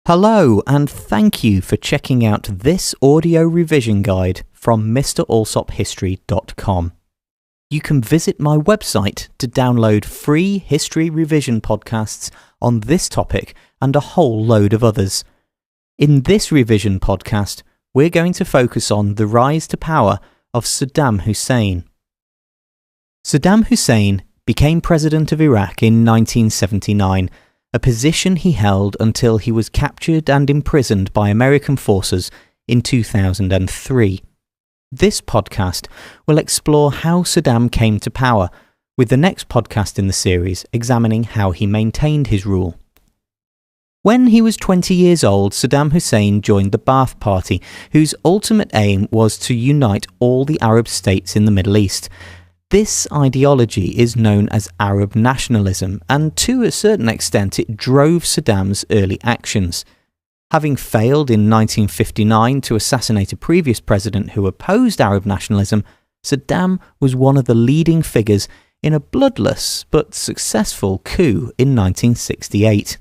Hello, and thank you for checking out this audio revision guide from MrAlsopHistory.com. You can visit my website to download free history revision podcasts on this topic and a whole load of others. In this revision podcast, we're going to focus on the rise to power of Saddam Hussein. Saddam Hussein became president of Iraq in 1979, a position he held until he was captured and imprisoned by American forces in 2003. This podcast will explore how Saddam came to power, with the next podcast in the series examining how he maintained his rule. When he was 20 years old, Saddam Hussein joined the Ba'ath Party, whose ultimate aim was to unite all the Arab states in the Middle East. This ideology is known as Arab nationalism, and to a certain extent it drove Saddam's early actions. Having failed in 1959 to assassinate a previous president who opposed Arab nationalism, Saddam was one of the leading figures in a bloodless but successful coup in 1968.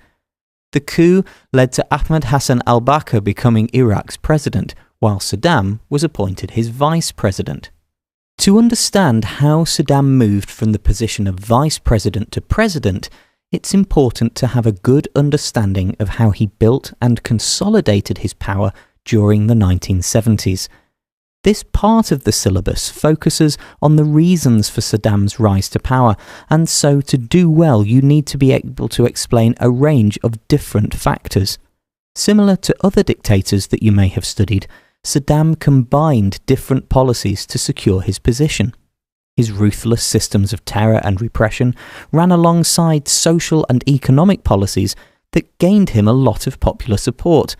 The coup led to Ahmed Hassan al-Bakr becoming Iraq's president, while Saddam was appointed his vice president. To understand how Saddam moved from the position of vice president to president, it's important to have a good understanding of how he built and consolidated his power during the 1970s. This part of the syllabus focuses on the reasons for Saddam's rise to power, and so to do well you need to be able to explain a range of different factors. Similar to other dictators that you may have studied, Saddam combined different policies to secure his position. His ruthless systems of terror and repression ran alongside social and economic policies that gained him a lot of popular support.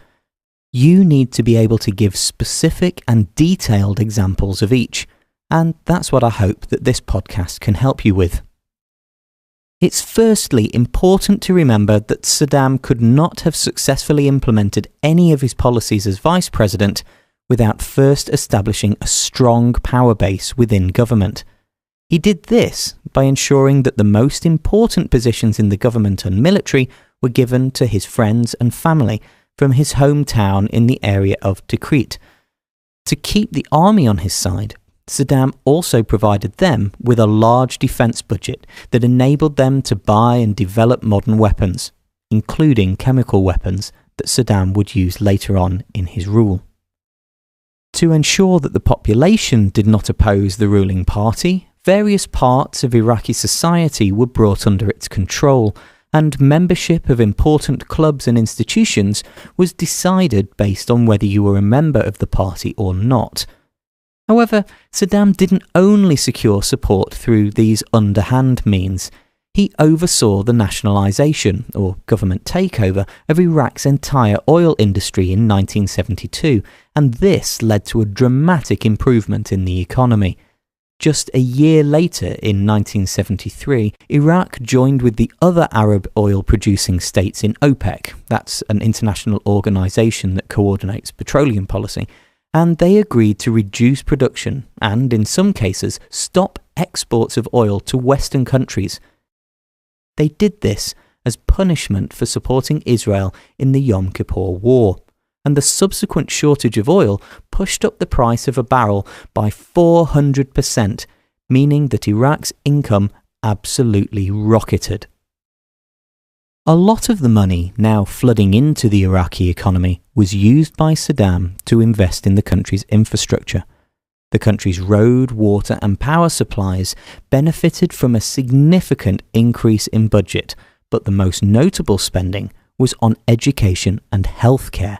You need to be able to give specific and detailed examples of each, and that's what I hope that this podcast can help you with. It's firstly important to remember that Saddam could not have successfully implemented any of his policies as vice president without first establishing a strong power base within government. He did this by ensuring that the most important positions in the government and military were given to his friends and family from his hometown in the area of Tikrit. To keep the army on his side, Saddam also provided them with a large defence budget that enabled them to buy and develop modern weapons, including chemical weapons that Saddam would use later on in his rule. To ensure that the population did not oppose the ruling party, various parts of Iraqi society were brought under its control, and membership of important clubs and institutions was decided based on whether you were a member of the party or not. However, Saddam didn't only secure support through these underhand means. He oversaw the nationalisation, or government takeover, of Iraq's entire oil industry in 1972, and this led to a dramatic improvement in the economy. Just a year later, in 1973, Iraq joined with the other Arab oil-producing states in OPEC, that's an international organisation that coordinates petroleum policy, and they agreed to reduce production and, in some cases, stop exports of oil to Western countries. They did this as punishment for supporting Israel in the Yom Kippur War, and the subsequent shortage of oil pushed up the price of a barrel by 400%, meaning that Iraq's income absolutely rocketed. A lot of the money now flooding into the Iraqi economy was used by Saddam to invest in the country's infrastructure. The country's road, water and power supplies benefited from a significant increase in budget, but the most notable spending was on education and healthcare.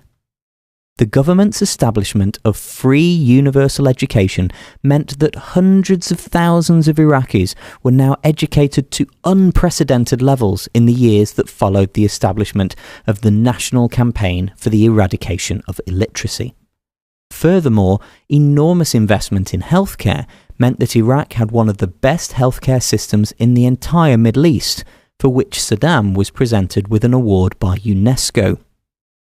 The government's establishment of free universal education meant that hundreds of thousands of Iraqis were now educated to unprecedented levels in the years that followed the establishment of the National Campaign for the Eradication of Illiteracy. Furthermore, enormous investment in healthcare meant that Iraq had one of the best healthcare systems in the entire Middle East, for which Saddam was presented with an award by UNESCO.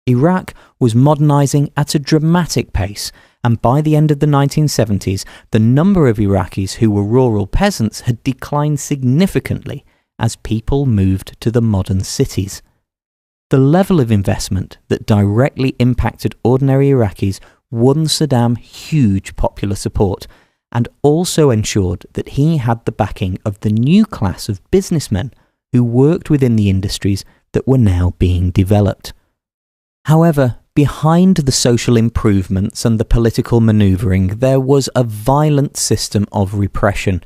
Iraq was modernising at a dramatic pace, and by the end of the 1970s, the number of Iraqis who were rural peasants had declined significantly as people moved to the modern cities. The level of investment that directly impacted ordinary Iraqis won Saddam huge popular support and also ensured that he had the backing of the new class of businessmen who worked within the industries that were now being developed. However, behind the social improvements and the political manoeuvring, there was a violent system of repression.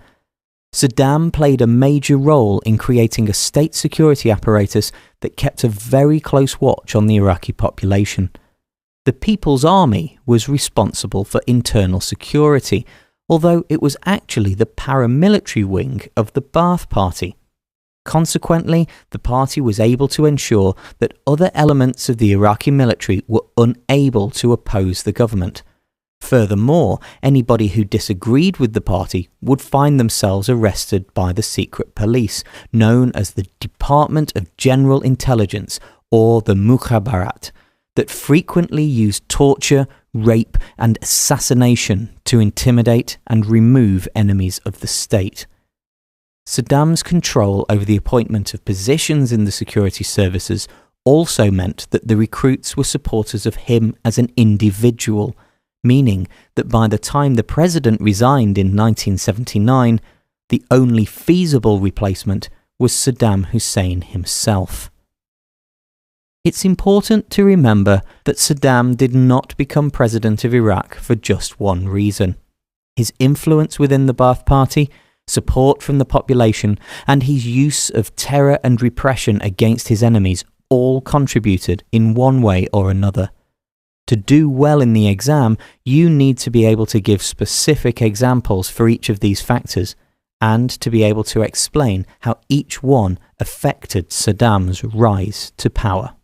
Saddam played a major role in creating a state security apparatus that kept a very close watch on the Iraqi population. The People's Army was responsible for internal security, although it was actually the paramilitary wing of the Ba'ath Party. Consequently, the party was able to ensure that other elements of the Iraqi military were unable to oppose the government. Furthermore, anybody who disagreed with the party would find themselves arrested by the secret police, known as the Department of General Intelligence, or the Mukhabarat, that frequently used torture, rape, and assassination to intimidate and remove enemies of the state. Saddam's control over the appointment of positions in the security services also meant that the recruits were supporters of him as an individual, meaning that by the time the president resigned in 1979, the only feasible replacement was Saddam Hussein himself. It's important to remember that Saddam did not become president of Iraq for just one reason. His influence within the Ba'ath Party, support from the population, and his use of terror and repression against his enemies all contributed in one way or another. To do well in the exam, you need to be able to give specific examples for each of these factors, and to be able to explain how each one affected Saddam's rise to power.